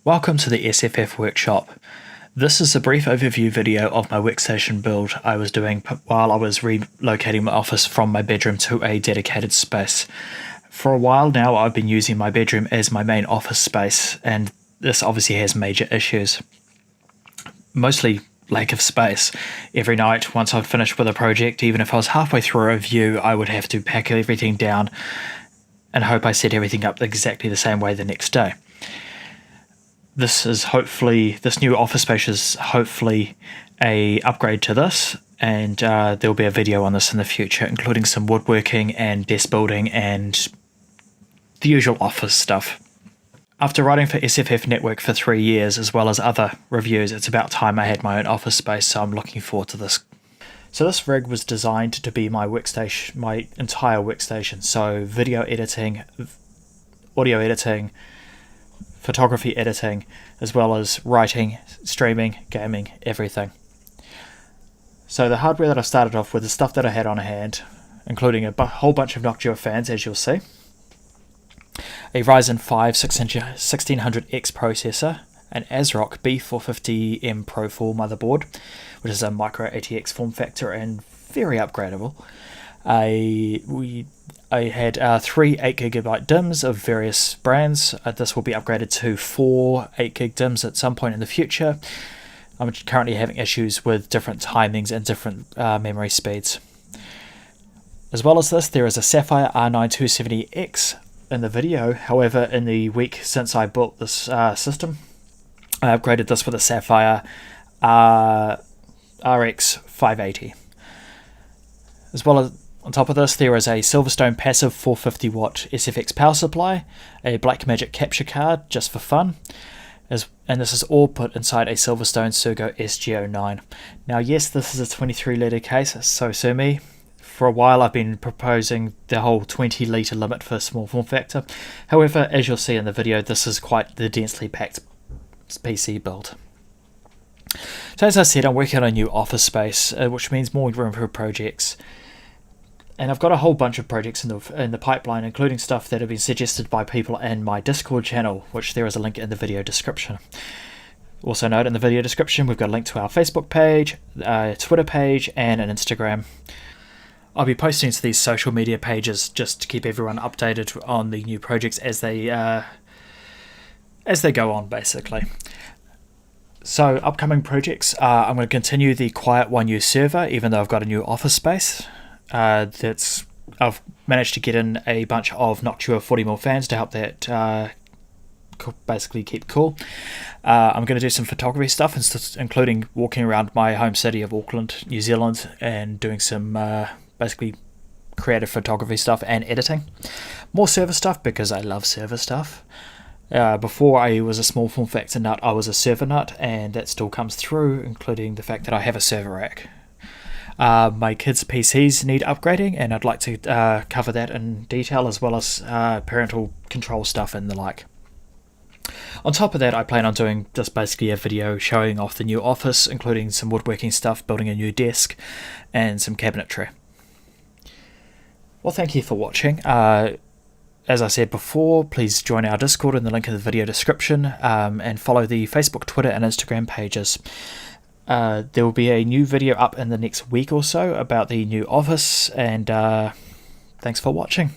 Welcome to the SFF workshop. This is a brief overview video of my workstation build I was doing while I was relocating my office from my bedroom to a dedicated space. For a while now I've been using my bedroom as my main office space, and this obviously has major issues. Mostly lack of space. Every night once I'd finished with a project, even if I was halfway through a review, I would have to pack everything down and hope I set everything up exactly the same way the next day. This new office space is hopefully a upgrade to this, and there'll be a video on this in the future, including some woodworking and desk building and the usual office stuff. After writing for SFF Network for 3 years, as well as other reviews, it's about time I had my own office space, so I'm looking forward to this. So this rig was designed to be my workstation, my entire workstation. So video editing, audio editing, photography editing, as well as writing, streaming, gaming, everything. So the hardware that I started off with, the stuff that I had on hand, including a whole bunch of Noctua fans, as you'll see, a Ryzen 5 1600X processor, an ASRock B450M Pro 4 motherboard, which is a micro ATX form factor and very upgradable. I had 3 8GB DIMMs of various brands. This will be upgraded to 4 8GB DIMMs at some point in the future. I'm currently having issues with different timings and different memory speeds. As well as this, there is a Sapphire R9 270X in the video. However, in the week since I built this system, I upgraded this with a Sapphire RX 580. As well as on top of this, there is a Silverstone passive 450 watt SFX power supply, a Blackmagic capture card just for fun, and this is all put inside a Silverstone Surgo SG09. Now yes, this is a 23 litre case, so sue me. For a while I've been proposing the whole 20 litre limit for small form factor. However, as you'll see in the video, this is quite the densely packed PC build. So as I said, I'm working on a new office space, which means more room for projects. And I've got a whole bunch of projects in the pipeline, including stuff that have been suggested by people in my Discord channel, which there is a link in the video description. Also note in the video description we've got a link to our Facebook page, a Twitter page, and an Instagram. I'll be posting to these social media pages just to keep everyone updated on the new projects as they go on, basically. So upcoming projects, I'm going to continue the Quiet 1U server, even though I've got a new office space. I've managed to get in a bunch of Noctua 40mm fans to help that basically keep cool. I'm going to do some photography stuff, including walking around my home city of Auckland, New Zealand, and doing some basically creative photography stuff and editing. More server stuff because I love server stuff. Before I was a small form factor nut, I was a server nut, and that still comes through, including the fact that I have a server rack. My kids' PCs need upgrading, and I'd like to cover that in detail, as well as parental control stuff and the like. On top of that, I plan on doing just basically a video showing off the new office, including some woodworking stuff, building a new desk, and some cabinetry. Well, thank you for watching. As I said before, please join our Discord in the link in the video description, and follow the Facebook, Twitter, and Instagram pages. There will be a new video up in the next week or so about the new office, and thanks for watching.